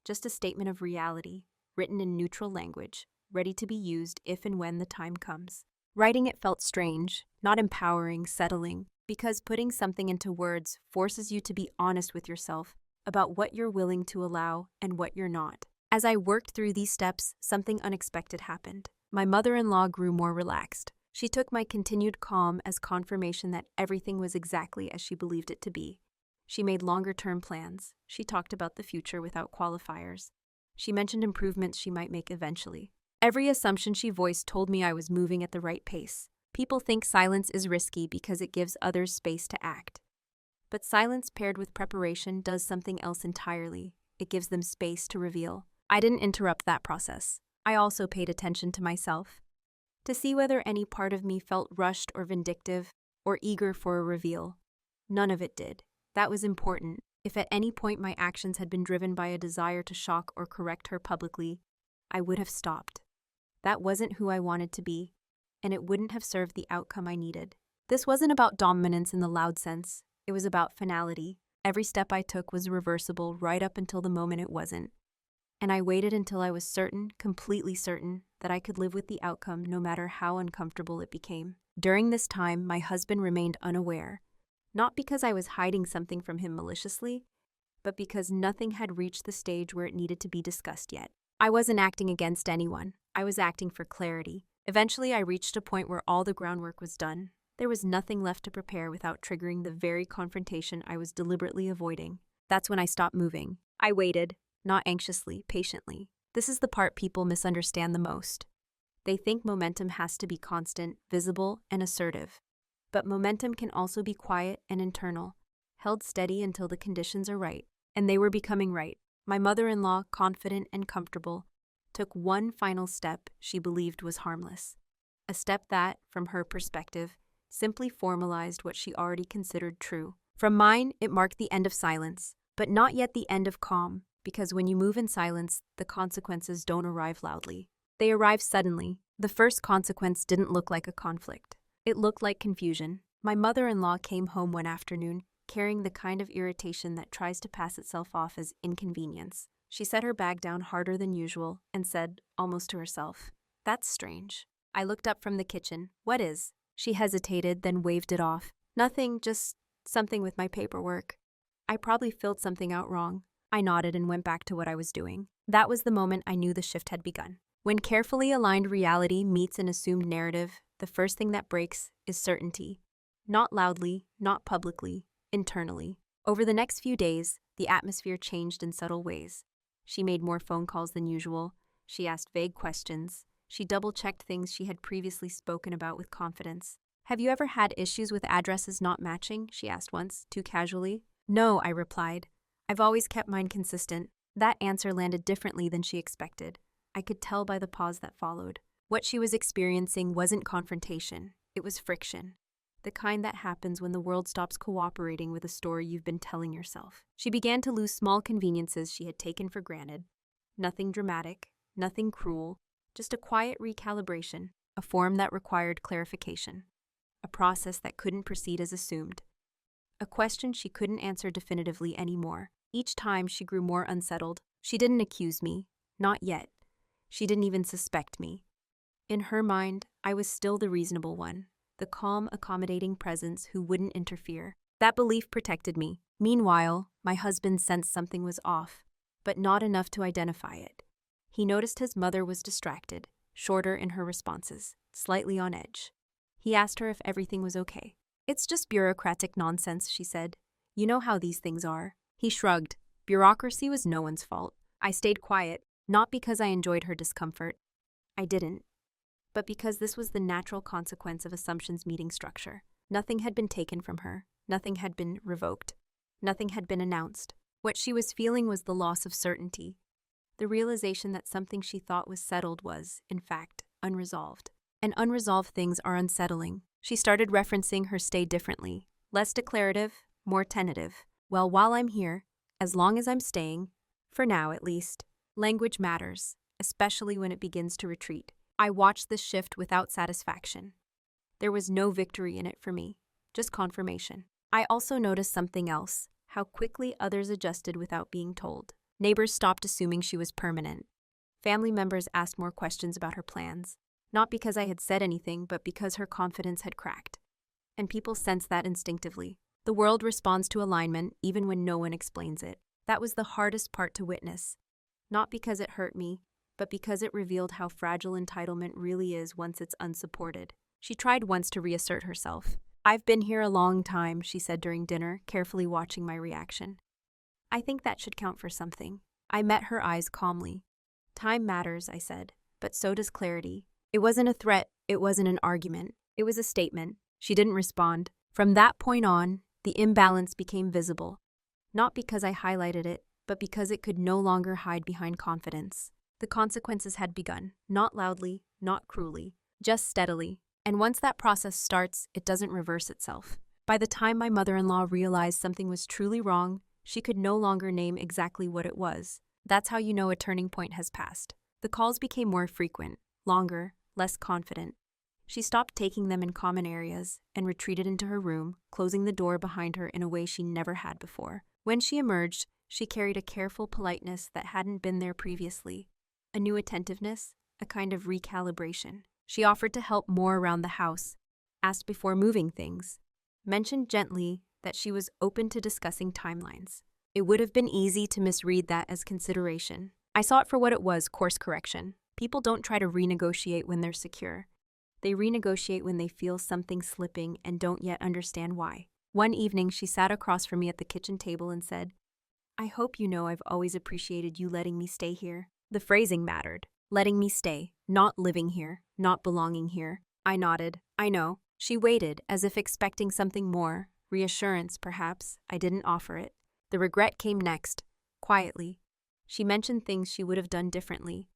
just a statement of reality, written in neutral language, ready to be used if and when the time comes. Writing it felt strange, not empowering, settling, because putting something into words forces you to be honest with yourself about what you're willing to allow and what you're not. As I worked through these steps, something unexpected happened. My mother-in-law grew more relaxed. She took my continued calm as confirmation that everything was exactly as she believed it to be. She made longer-term plans. She talked about the future without qualifiers. She mentioned improvements she might make eventually. Every assumption she voiced told me I was moving at the right pace. People think silence is risky because it gives others space to act. But silence paired with preparation does something else entirely. It gives them space to reveal. I didn't interrupt that process. I also paid attention to myself, to see whether any part of me felt rushed or vindictive, or eager for a reveal. None of it did. That was important. If at any point my actions had been driven by a desire to shock or correct her publicly, I would have stopped. That wasn't who I wanted to be, and it wouldn't have served the outcome I needed. This wasn't about dominance in the loud sense. It was about finality. Every step I took was reversible right up until the moment it wasn't. And I waited until I was certain, completely certain, that I could live with the outcome no matter how uncomfortable it became. During this time, my husband remained unaware, not because I was hiding something from him maliciously, but because nothing had reached the stage where it needed to be discussed yet. I wasn't acting against anyone. I was acting for clarity. Eventually, I reached a point where all the groundwork was done. There was nothing left to prepare without triggering the very confrontation I was deliberately avoiding. That's when I stopped moving. I waited. Not anxiously, patiently. This is the part people misunderstand the most. They think momentum has to be constant, visible, and assertive. But momentum can also be quiet and internal, held steady until the conditions are right. And they were becoming right. My mother-in-law, confident and comfortable, took one final step she believed was harmless. A step that, from her perspective, simply formalized what she already considered true. From mine, it marked the end of silence, but not yet the end of calm. Because when you move in silence, the consequences don't arrive loudly. They arrive suddenly. The first consequence didn't look like a conflict. It looked like confusion. My mother-in-law came home one afternoon, carrying the kind of irritation that tries to pass itself off as inconvenience. She set her bag down harder than usual and said, almost to herself, "That's strange." I looked up from the kitchen. "What is?" She hesitated, then waved it off. "Nothing, just something with my paperwork. I probably filled something out wrong." I nodded and went back to what I was doing. That was the moment I knew the shift had begun. When carefully aligned reality meets an assumed narrative, the first thing that breaks is certainty. Not loudly, not publicly, internally. Over the next few days, the atmosphere changed in subtle ways. She made more phone calls than usual. She asked vague questions. She double-checked things she had previously spoken about with confidence. Have you ever had issues with addresses not matching? She asked once, too casually. No, I replied. I've always kept mine consistent. That answer landed differently than she expected. I could tell by the pause that followed. What she was experiencing wasn't confrontation, it was friction. The kind that happens when the world stops cooperating with a story you've been telling yourself. She began to lose small conveniences she had taken for granted. Nothing dramatic, nothing cruel, just a quiet recalibration, a form that required clarification. A process that couldn't proceed as assumed. A question she couldn't answer definitively anymore. Each time she grew more unsettled. She didn't accuse me, not yet. She didn't even suspect me. In her mind, I was still the reasonable one, the calm, accommodating presence who wouldn't interfere. That belief protected me. Meanwhile, my husband sensed something was off, but not enough to identify it. He noticed his mother was distracted, shorter in her responses, slightly on edge. He asked her if everything was okay. It's just bureaucratic nonsense, she said. You know how these things are. He shrugged. Bureaucracy was no one's fault. I stayed quiet, not because I enjoyed her discomfort. I didn't. But because this was the natural consequence of assumptions meeting structure. Nothing had been taken from her. Nothing had been revoked. Nothing had been announced. What she was feeling was the loss of certainty. The realization that something she thought was settled was, in fact, unresolved. And unresolved things are unsettling. She started referencing her stay differently. Less declarative, more tentative. Well, while I'm here, as long as I'm staying, for now at least, language matters, especially when it begins to retreat. I watched this shift without satisfaction. There was no victory in it for me, just confirmation. I also noticed something else, how quickly others adjusted without being told. Neighbors stopped assuming she was permanent. Family members asked more questions about her plans, not because I had said anything, but because her confidence had cracked. And people sense that instinctively. The world responds to alignment even when no one explains it. That was the hardest part to witness. Not because it hurt me, but because it revealed how fragile entitlement really is once it's unsupported. She tried once to reassert herself. I've been here a long time, she said during dinner, carefully watching my reaction. I think that should count for something. I met her eyes calmly. Time matters, I said, but so does clarity. It wasn't a threat, it wasn't an argument. It was a statement. She didn't respond. From that point on, the imbalance became visible. Not because I highlighted it, but because it could no longer hide behind confidence. The consequences had begun, not loudly, not cruelly, just steadily. And once that process starts, it doesn't reverse itself. By the time my mother-in-law realized something was truly wrong, she could no longer name exactly what it was. That's how you know a turning point has passed. The calls became more frequent, longer, less confident. She stopped taking them in common areas and retreated into her room, closing the door behind her in a way she never had before. When she emerged, she carried a careful politeness that hadn't been there previously. A new attentiveness, a kind of recalibration. She offered to help more around the house, asked before moving things, mentioned gently that she was open to discussing timelines. It would have been easy to misread that as consideration. I saw it for what it was, course correction. People don't try to renegotiate when they're secure. They renegotiate when they feel something slipping and don't yet understand why. One evening, she sat across from me at the kitchen table and said, I hope you know I've always appreciated you letting me stay here. The phrasing mattered. Letting me stay, not living here, not belonging here. I nodded. I know. She waited, as if expecting something more. Reassurance, perhaps. I didn't offer it. The regret came next, quietly. She mentioned things she would have done differently.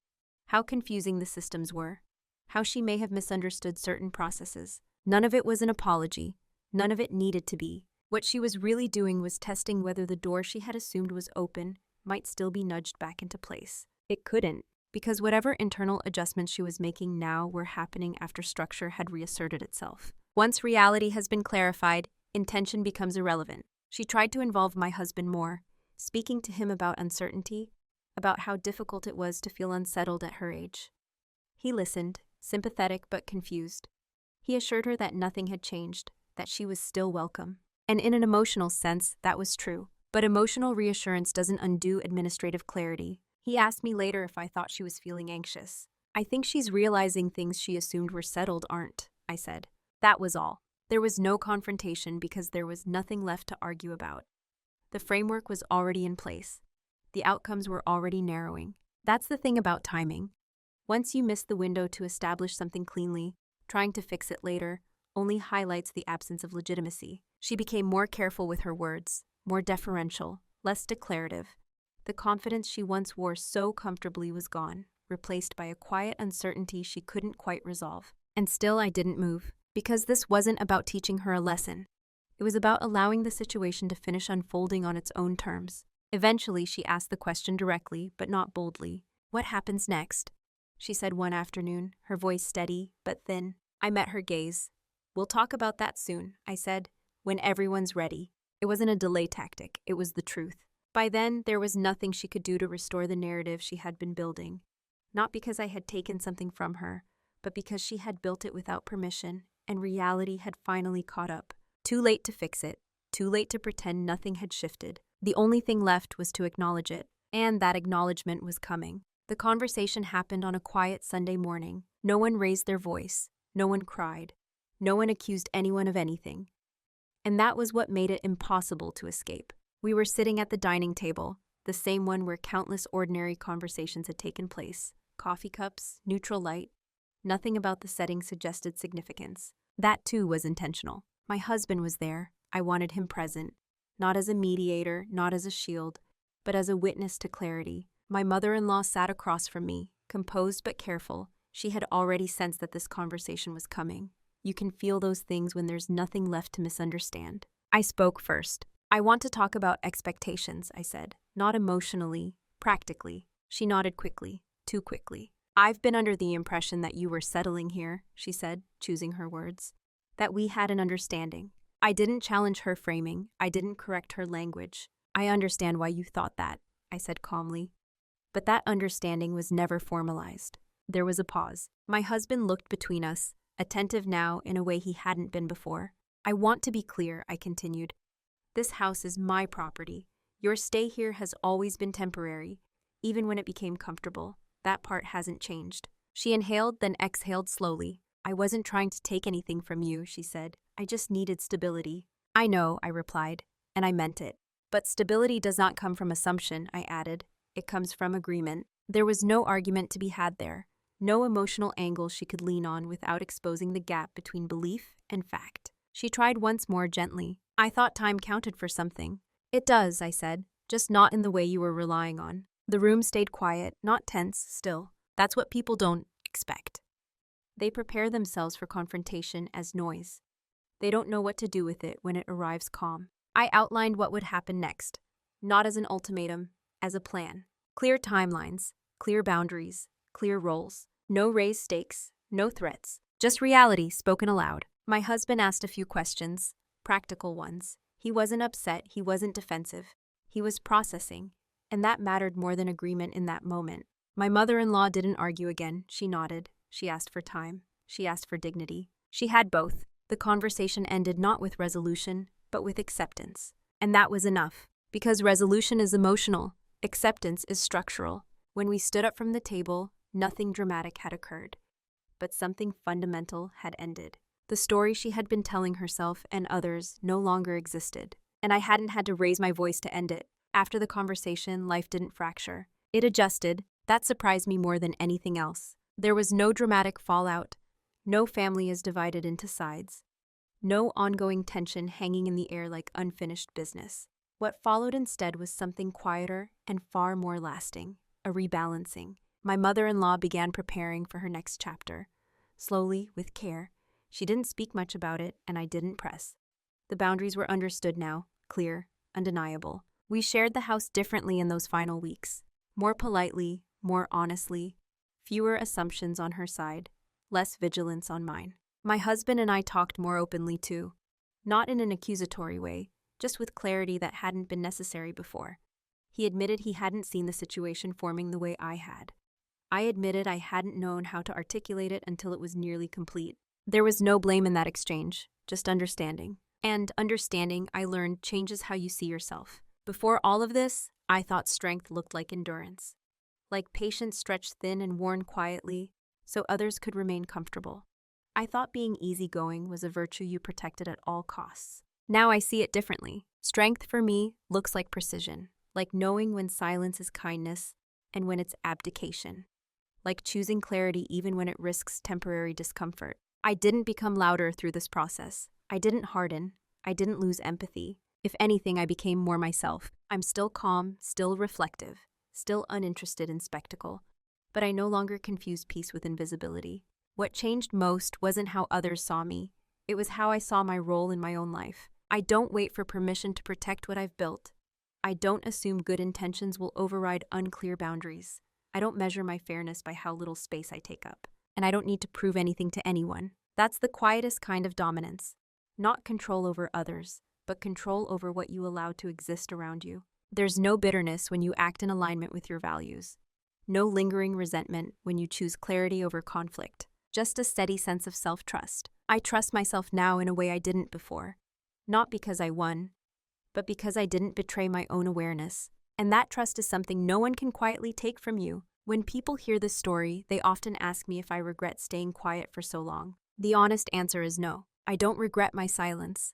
How confusing the systems were. How she may have misunderstood certain processes. None of it was an apology. None of it needed to be. What she was really doing was testing whether the door she had assumed was open might still be nudged back into place. It couldn't, because whatever internal adjustments she was making now were happening after structure had reasserted itself. Once reality has been clarified, intention becomes irrelevant. She tried to involve my husband more, speaking to him about uncertainty, about how difficult it was to feel unsettled at her age. He listened, sympathetic but confused. He assured her that nothing had changed, that she was still welcome. And in an emotional sense, that was true. But emotional reassurance doesn't undo administrative clarity. He asked me later if I thought she was feeling anxious. I think she's realizing things she assumed were settled aren't, I said. That was all. There was no confrontation because there was nothing left to argue about. The framework was already in place. The outcomes were already narrowing. That's the thing about timing. Once you miss the window to establish something cleanly, trying to fix it later only highlights the absence of legitimacy. She became more careful with her words, more deferential, less declarative. The confidence she once wore so comfortably was gone, replaced by a quiet uncertainty she couldn't quite resolve. And still I didn't move, because this wasn't about teaching her a lesson. It was about allowing the situation to finish unfolding on its own terms. Eventually, she asked the question directly, but not boldly. "What happens next?" she said one afternoon, her voice steady but thin. I met her gaze. "We'll talk about that soon," I said, "when everyone's ready." It wasn't a delay tactic, it was the truth. By then, there was nothing she could do to restore the narrative she had been building. Not because I had taken something from her, but because she had built it without permission, and reality had finally caught up. Too late to fix it, too late to pretend nothing had shifted. The only thing left was to acknowledge it, and that acknowledgement was coming. The conversation happened on a quiet Sunday morning. No one raised their voice, no one cried, no one accused anyone of anything. And that was what made it impossible to escape. We were sitting at the dining table, the same one where countless ordinary conversations had taken place. Coffee cups, neutral light. Nothing about the setting suggested significance. That too was intentional. My husband was there. I wanted him present. Not as a mediator, not as a shield, but as a witness to clarity. My mother-in-law sat across from me, composed but careful. She had already sensed that this conversation was coming. You can feel those things when there's nothing left to misunderstand. I spoke first. "I want to talk about expectations," I said. "Not emotionally, practically." She nodded quickly, too quickly. "I've been under the impression that you were settling here," she said, choosing her words. "That we had an understanding." I didn't challenge her framing. I didn't correct her language. "I understand why you thought that," I said calmly. But that understanding was never formalized. There was a pause. My husband looked between us, attentive now in a way he hadn't been before. "I want to be clear," I continued. "This house is my property. Your stay here has always been temporary, even when it became comfortable. That part hasn't changed." She inhaled, then exhaled slowly. "I wasn't trying to take anything from you," she said. "I just needed stability." "I know," I replied, and I meant it. "But stability does not come from assumption," I added. "It comes from agreement." There was no argument to be had there, no emotional angle she could lean on without exposing the gap between belief and fact. She tried once more gently. "I thought time counted for something." "It does," I said, "just not in the way you were relying on." The room stayed quiet, not tense, still. That's what people don't expect. They prepare themselves for confrontation as noise. They don't know what to do with it when it arrives calm. I outlined what would happen next, not as an ultimatum, as a plan. Clear timelines, clear boundaries, clear roles. No raised stakes, no threats, just reality spoken aloud. My husband asked a few questions, practical ones. He wasn't upset, he wasn't defensive. He was processing, and that mattered more than agreement in that moment. My mother-in-law didn't argue again. She nodded. She asked for time. She asked for dignity. She had both. The conversation ended not with resolution, but with acceptance. And that was enough, because resolution is emotional, acceptance is structural. When we stood up from the table, nothing dramatic had occurred, but something fundamental had ended. The story she had been telling herself and others no longer existed, and I hadn't had to raise my voice to end it. After the conversation, life didn't fracture. It adjusted. That surprised me more than anything else. There was no dramatic fallout. No family is divided into sides. No ongoing tension hanging in the air like unfinished business. What followed instead was something quieter and far more lasting, a rebalancing. My mother-in-law began preparing for her next chapter. Slowly, with care. She didn't speak much about it, and I didn't press. The boundaries were understood now, clear, undeniable. We shared the house differently in those final weeks. More politely, more honestly. Fewer assumptions on her side, less vigilance on mine. My husband and I talked more openly too. Not in an accusatory way, just with clarity that hadn't been necessary before. He admitted he hadn't seen the situation forming the way I had. I admitted I hadn't known how to articulate it until it was nearly complete. There was no blame in that exchange, just understanding. And understanding, I learned, changes how you see yourself. Before all of this, I thought strength looked like endurance. Like patience stretched thin and worn quietly, so others could remain comfortable. I thought being easygoing was a virtue you protected at all costs. Now I see it differently. Strength for me looks like precision, like knowing when silence is kindness and when it's abdication, like choosing clarity even when it risks temporary discomfort. I didn't become louder through this process. I didn't harden. I didn't lose empathy. If anything, I became more myself. I'm still calm, still reflective, still uninterested in spectacle, but I no longer confuse peace with invisibility. What changed most wasn't how others saw me. It was how I saw my role in my own life. I don't wait for permission to protect what I've built. I don't assume good intentions will override unclear boundaries. I don't measure my fairness by how little space I take up. And I don't need to prove anything to anyone. That's the quietest kind of dominance. Not control over others, but control over what you allow to exist around you. There's no bitterness when you act in alignment with your values. No lingering resentment when you choose clarity over conflict. Just a steady sense of self-trust. I trust myself now in a way I didn't before. Not because I won, but because I didn't betray my own awareness. And that trust is something no one can quietly take from you. When people hear this story, they often ask me if I regret staying quiet for so long. The honest answer is no. I don't regret my silence.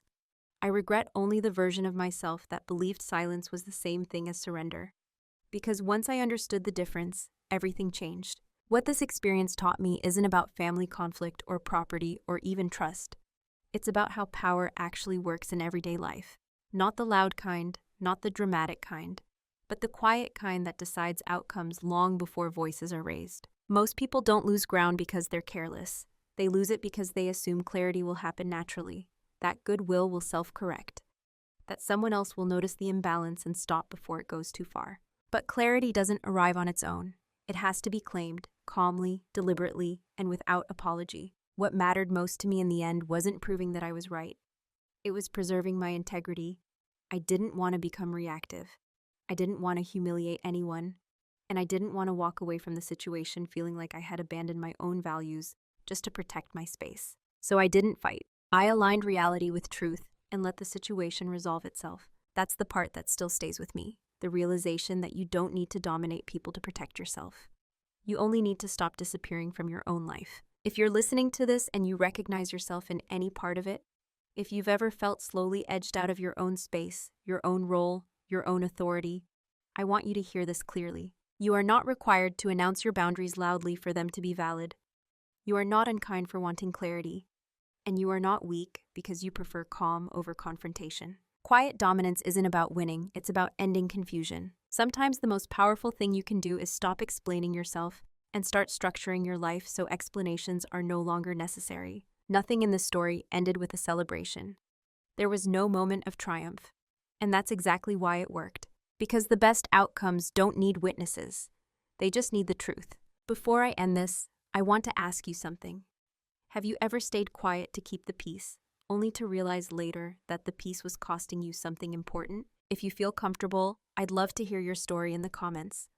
I regret only the version of myself that believed silence was the same thing as surrender. Because once I understood the difference, everything changed. What this experience taught me isn't about family conflict or property or even trust. It's about how power actually works in everyday life. Not the loud kind, not the dramatic kind, but the quiet kind that decides outcomes long before voices are raised. Most people don't lose ground because they're careless. They lose it because they assume clarity will happen naturally, that goodwill will self-correct, that someone else will notice the imbalance and stop before it goes too far. But clarity doesn't arrive on its own. It has to be claimed, calmly, deliberately, and without apology. What mattered most to me in the end wasn't proving that I was right. It was preserving my integrity. I didn't want to become reactive. I didn't want to humiliate anyone. And I didn't want to walk away from the situation feeling like I had abandoned my own values just to protect my space. So I didn't fight. I aligned reality with truth and let the situation resolve itself. That's the part that still stays with me. The realization that you don't need to dominate people to protect yourself. You only need to stop disappearing from your own life. If you're listening to this and you recognize yourself in any part of it, if you've ever felt slowly edged out of your own space, your own role, your own authority, I want you to hear this clearly. You are not required to announce your boundaries loudly for them to be valid. You are not unkind for wanting clarity. And you are not weak because you prefer calm over confrontation. Quiet dominance isn't about winning, it's about ending confusion. Sometimes the most powerful thing you can do is stop explaining yourself and start structuring your life so explanations are no longer necessary. Nothing in this story ended with a celebration. There was no moment of triumph. And that's exactly why it worked. Because the best outcomes don't need witnesses. They just need the truth. Before I end this, I want to ask you something. Have you ever stayed quiet to keep the peace, only to realize later that the peace was costing you something important? If you feel comfortable, I'd love to hear your story in the comments.